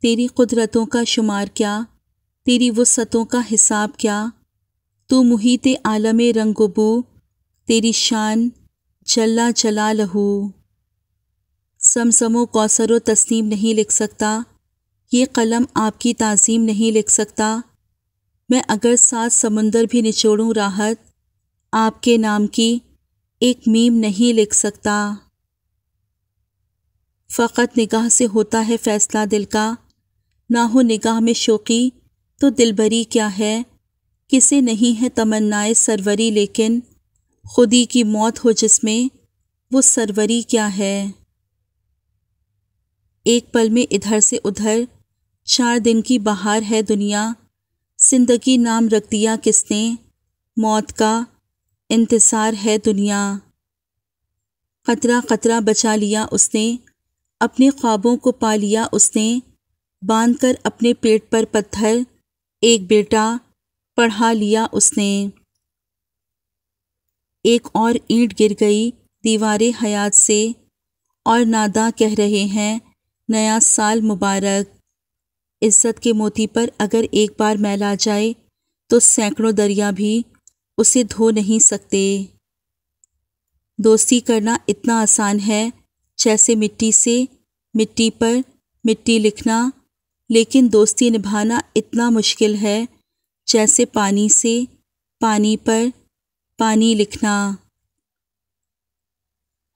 تیری قدرتوں کا شمار کیا، تیری وسعتوں کا حساب کیا، تو محیط عالم رنگ و بو، تیری شان جل جلالہ۔ زمزم و کوثر و تسنیم نہیں لکھ سکتا، یہ قلم آپ کی تعظیم نہیں لکھ سکتا، میں اگر 7 سمندر بھی نچوڑوں راحت، آپ کے نام کی ایک میم نہیں لکھ سکتا۔ فقط نگاہ سے ہوتا ہے فیصلہ دل کا، نہ ہو نگاہ میں شوقی تو دلبری کیا ہے، کسے نہیں ہے تمنائے سروری، لیکن خودی کی موت ہو جس میں وہ سروری کیا ہے۔ ایک پل میں ادھر سے ادھر 4 دن کی بہار ہے دنیا، زندگی نام رکھ دیا کس نے، موت کا انتظار ہے دنیا۔ قطرہ قطرہ بچا لیا اس نے، اپنے خوابوں کو پا لیا اس نے، باندھ کر اپنے پیٹ پر پتھر، ایک بیٹا پڑھا لیا اس نے۔ ایک اور اینٹ گر گئی دیوار حیات سے، اور ناداں کہہ رہے ہیں نیا سال مبارک۔ عزت کے موتی پر اگر ایک بار میل آ جائے تو سینکڑوں دریا بھی اسے دھو نہیں سکتے۔ دوستی کرنا اتنا آسان ہے جیسے مٹی سے مٹی پر مٹی لکھنا، لیکن دوستی نبھانا اتنا مشکل ہے جیسے پانی سے پانی پر پانی لکھنا۔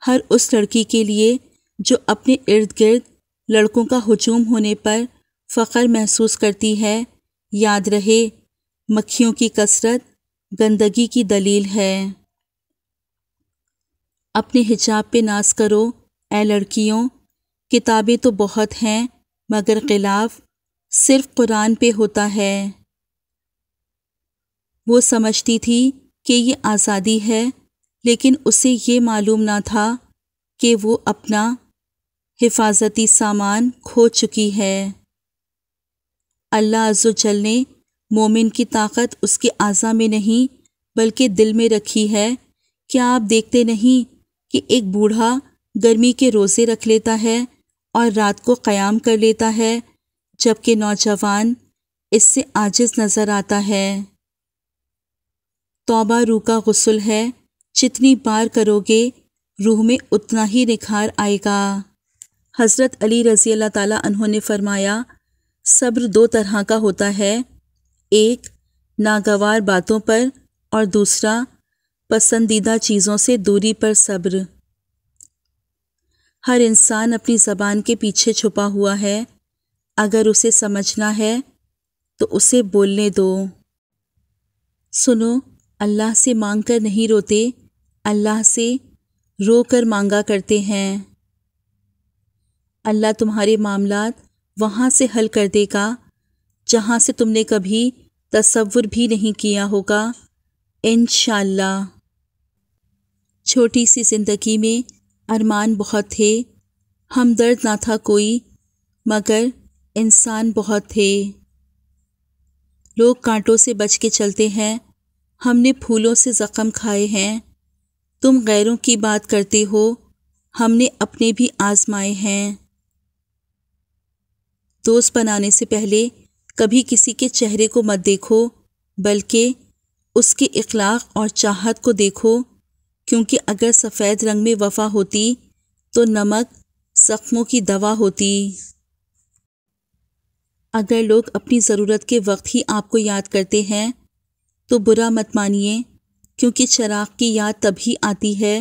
ہر اس لڑکی کے لیے جو اپنے ارد گرد لڑکوں کا ہجوم ہونے پر فخر محسوس کرتی ہے، یاد رہے مکھیوں کی کثرت گندگی کی دلیل ہے۔ اپنے حجاب پہ ناز کرو اے لڑکیوں، کتابیں تو بہت ہیں مگر غلاف صرف قرآن پہ ہوتا ہے۔ وہ سمجھتی تھی کہ یہ آزادی ہے، لیکن اسے یہ معلوم نہ تھا کہ وہ اپنا حفاظتی سامان کھو چکی ہے۔ اللہ عز و جل نے مومن کی طاقت اس کے اعضاء میں نہیں بلکہ دل میں رکھی ہے۔ کیا آپ دیکھتے نہیں کہ ایک بوڑھا گرمی کے روزے رکھ لیتا ہے اور رات کو قیام کر لیتا ہے، جبکہ نوجوان اس سے عاجز نظر آتا ہے۔ توبہ روح کا غسل ہے، جتنی بار کرو گے روح میں اتنا ہی نکھار آئے گا۔ حضرت علی رضی اللہ تعالیٰ عنہ نے فرمایا، صبر 2 طرح کا ہوتا ہے، ایک ناگوار باتوں پر اور دوسرا پسندیدہ چیزوں سے دوری پر صبر۔ ہر انسان اپنی زبان کے پیچھے چھپا ہوا ہے، اگر اسے سمجھنا ہے تو اسے بولنے دو۔ سنو، اللہ سے مانگ کر نہیں روتے، اللہ سے رو کر مانگا کرتے ہیں۔ اللہ تمہارے معاملات وہاں سے حل کر دے گا جہاں سے تم نے کبھی تصور بھی نہیں کیا ہوگا، انشاءاللہ۔ چھوٹی سی زندگی میں ارمان بہت تھے، ہمدرد نہ تھا کوئی، مگر انسان بہت تھے۔ لوگ کانٹوں سے بچ کے چلتے ہیں، ہم نے پھولوں سے زخم کھائے ہیں۔ تم غیروں کی بات کرتے ہو، ہم نے اپنے بھی آزمائے ہیں۔ دوست بنانے سے پہلے کبھی کسی کے چہرے کو مت دیکھو، بلکہ اس کے اخلاق اور چاہت کو دیکھو، کیونکہ اگر سفید رنگ میں وفا ہوتی تو نمک زخموں کی دوا ہوتی۔ اگر لوگ اپنی ضرورت کے وقت ہی آپ کو یاد کرتے ہیں تو برا مت مانیے، کیونکہ چراغ کی یاد تبھی آتی ہے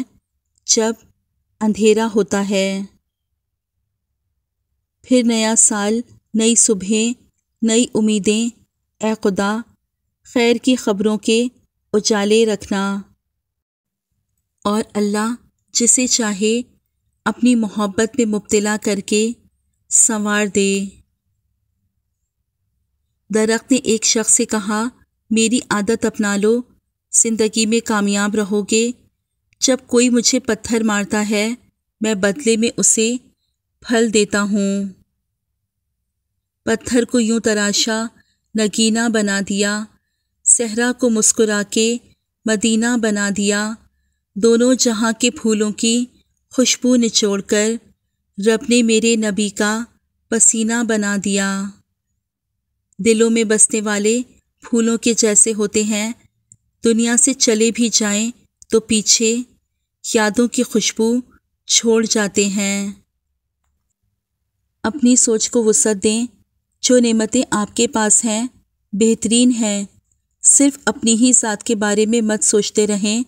جب اندھیرا ہوتا ہے۔ پھر نیا سال، نئی صبحیں، نئی امیدیں، اے خدا خیر کی خبروں کے اجالے رکھنا۔ اور اللہ جسے چاہے اپنی محبت میں مبتلا کر کے سنوار دے۔ درخت نے ایک شخص سے کہا، میری عادت اپنا لو، زندگی میں کامیاب رہو گے۔ جب کوئی مجھے پتھر مارتا ہے، میں بدلے میں اسے پھل دیتا ہوں۔ پتھر کو یوں تراشا، نگینہ بنا دیا، صحرا کو مسکرا کے مدینہ بنا دیا۔ دونوں جہاں کے پھولوں کی خوشبو نچوڑ کر رب نے میرے نبی کا پسینہ بنا دیا۔ دلوں میں بسنے والے پھولوں کے جیسے ہوتے ہیں، دنیا سے چلے بھی جائیں تو پیچھے یادوں کی خوشبو چھوڑ جاتے ہیں۔ اپنی سوچ کو وسعت دیں، جو نعمتیں آپ کے پاس ہیں بہترین ہیں، صرف اپنی ہی ذات کے بارے میں مت سوچتے رہیں،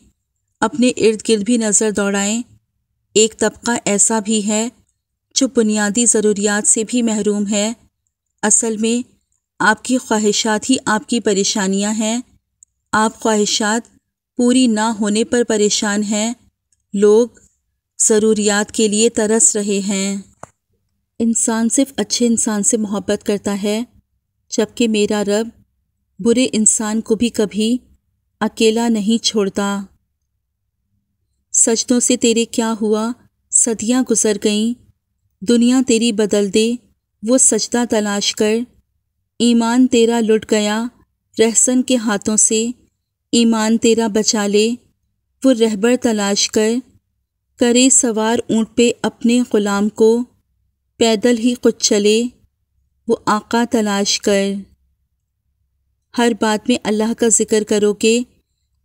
اپنے ارد گرد بھی نظر دوڑائیں۔ ایک طبقہ ایسا بھی ہے جو بنیادی ضروریات سے بھی محروم ہے۔ اصل میں آپ کی خواہشات ہی آپ کی پریشانیاں ہیں۔ آپ خواہشات پوری نہ ہونے پر پریشان ہیں، لوگ ضروریات کے لیے ترس رہے ہیں۔ انسان صرف اچھے انسان سے محبت کرتا ہے، جبکہ میرا رب برے انسان کو بھی کبھی اکیلا نہیں چھوڑتا۔ سجدوں سے تیرے کیا ہوا، صدیاں گزر گئیں، دنیا تیری بدل دے وہ سجدہ تلاش کر۔ ایمان تیرا لٹ گیا رہزن کے ہاتھوں سے، ایمان تیرا بچا لے وہ رہبر تلاش کر۔ کرے سوار اونٹ پہ اپنے غلام کو، پیدل ہی خود چلے وہ آقا تلاش کر۔ ہر بات میں اللہ کا ذکر کرو گے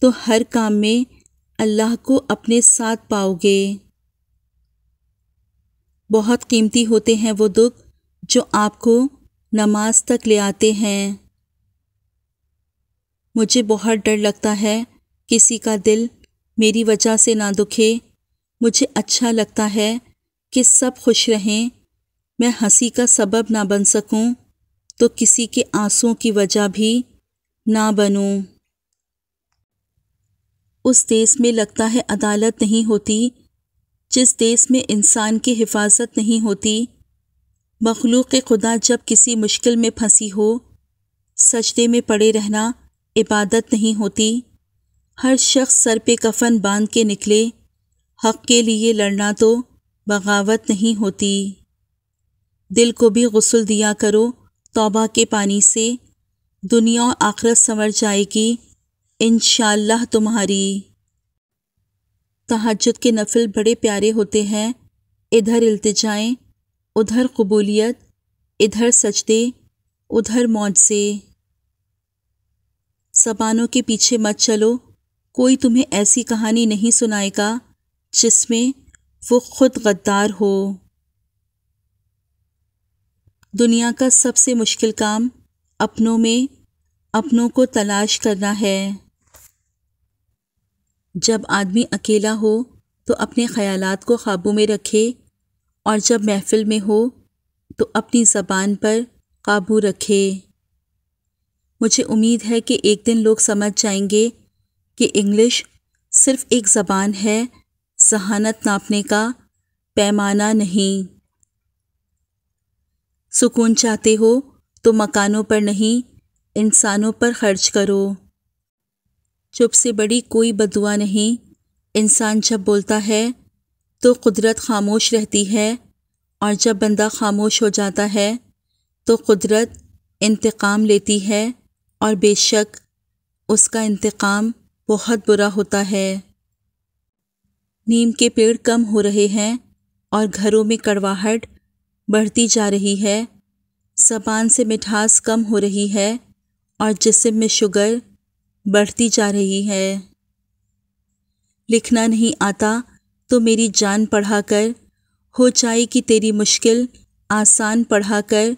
تو ہر کام میں اللہ کو اپنے ساتھ پاؤ گے۔ بہت قیمتی ہوتے ہیں وہ دکھ جو آپ کو نماز تک لے آتے ہیں۔ مجھے بہت ڈر لگتا ہے کسی کا دل میری وجہ سے نہ دکھے۔ مجھے اچھا لگتا ہے کہ سب خوش رہیں، میں ہنسی کا سبب نہ بن سکوں تو کسی کے آنسوؤں کی وجہ بھی نہ بنوں۔ اس دیس میں لگتا ہے عدالت نہیں ہوتی جس دیس میں انسان کی حفاظت نہیں ہوتی۔ مخلوق خدا جب کسی مشکل میں پھنسی ہو، سجدے میں پڑے رہنا عبادت نہیں ہوتی۔ ہر شخص سر پہ کفن باندھ کے نکلے، حق کے لیے لڑنا تو بغاوت نہیں ہوتی۔ دل کو بھی غسل دیا کرو توبہ کے پانی سے، دنیا اور آخرت سنور جائے گی انشاءاللہ تمہاری۔ تہجد کے نفل بڑے پیارے ہوتے ہیں، ادھر التجائیں، ادھر قبولیت، ادھر سجدے، ادھر معجزے۔ زبانوں کے پیچھے مت چلو، کوئی تمہیں ایسی کہانی نہیں سنائے گا جس میں وہ خود غدار ہو۔ دنیا کا سب سے مشکل کام اپنوں میں اپنوں کو تلاش کرنا ہے۔ جب آدمی اکیلا ہو تو اپنے خیالات کو قابو میں رکھے، اور جب محفل میں ہو تو اپنی زبان پر قابو رکھے۔ مجھے امید ہے کہ ایک دن لوگ سمجھ جائیں گے کہ انگلش صرف ایک زبان ہے، ذہانت ناپنے کا پیمانہ نہیں۔ سکون چاہتے ہو تو مکانوں پر نہیں، انسانوں پر خرچ کرو۔ چپ سے بڑی کوئی بددعا نہیں، انسان جب بولتا ہے تو قدرت خاموش رہتی ہے، اور جب بندہ خاموش ہو جاتا ہے تو قدرت انتقام لیتی ہے، اور بے شک اس کا انتقام بہت برا ہوتا ہے۔ نیم کے پیڑ کم ہو رہے ہیں اور گھروں میں کڑواہٹ بڑھتی جا رہی ہے، زبان سے مٹھاس کم ہو رہی ہے اور جسم میں شوگر بڑھتی جا رہی ہے۔ لکھنا نہیں آتا تو میری جان پڑھا کر، ہو جائے گی تیری مشکل آسان پڑھا کر۔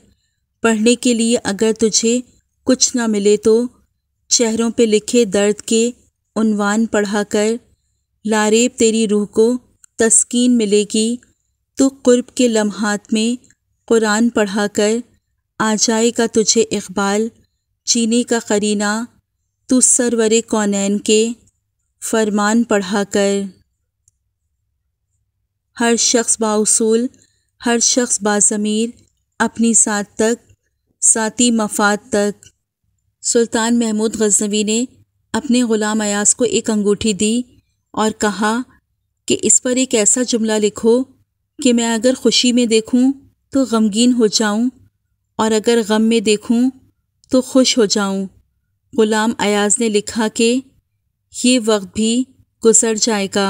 پڑھنے کے لیے اگر تجھے کچھ نہ ملے تو چہروں پہ لکھے درد کے عنوان پڑھا کر۔ لاریب تیری روح کو تسکین ملے گی تو قرب کے لمحات میں قرآن پڑھا کر۔ آ جائے گا تجھے اقبال جینے کا قرینہ تو سرور کونین کے فرمان پڑھا کر۔ ہر شخص بااصول، ہر شخص باضمیر، اپنی ذات تک، ذاتی مفاد تک۔ سلطان محمود غزنوی نے اپنے غلام ایاز کو ایک انگوٹھی دی اور کہا کہ اس پر ایک ایسا جملہ لکھو کہ میں اگر خوشی میں دیکھوں تو غمگین ہو جاؤں، اور اگر غم میں دیکھوں تو خوش ہو جاؤں۔ غلام ایاز نے لکھا کہ یہ وقت بھی گزر جائے گا۔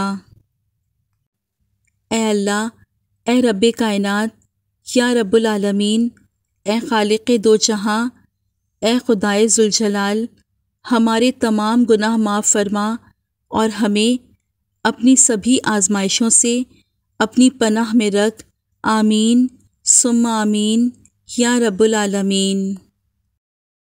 اے اللہ، اے رب کائنات، یا رب العالمین، اے خالق دو جہاں، اے خدائے ذوالجلال، ہمارے تمام گناہ معاف فرما اور ہمیں اپنی سبھی آزمائشوں سے اپنی پناہ میں رکھ۔ آمین ثم آمین یا رب العالمین۔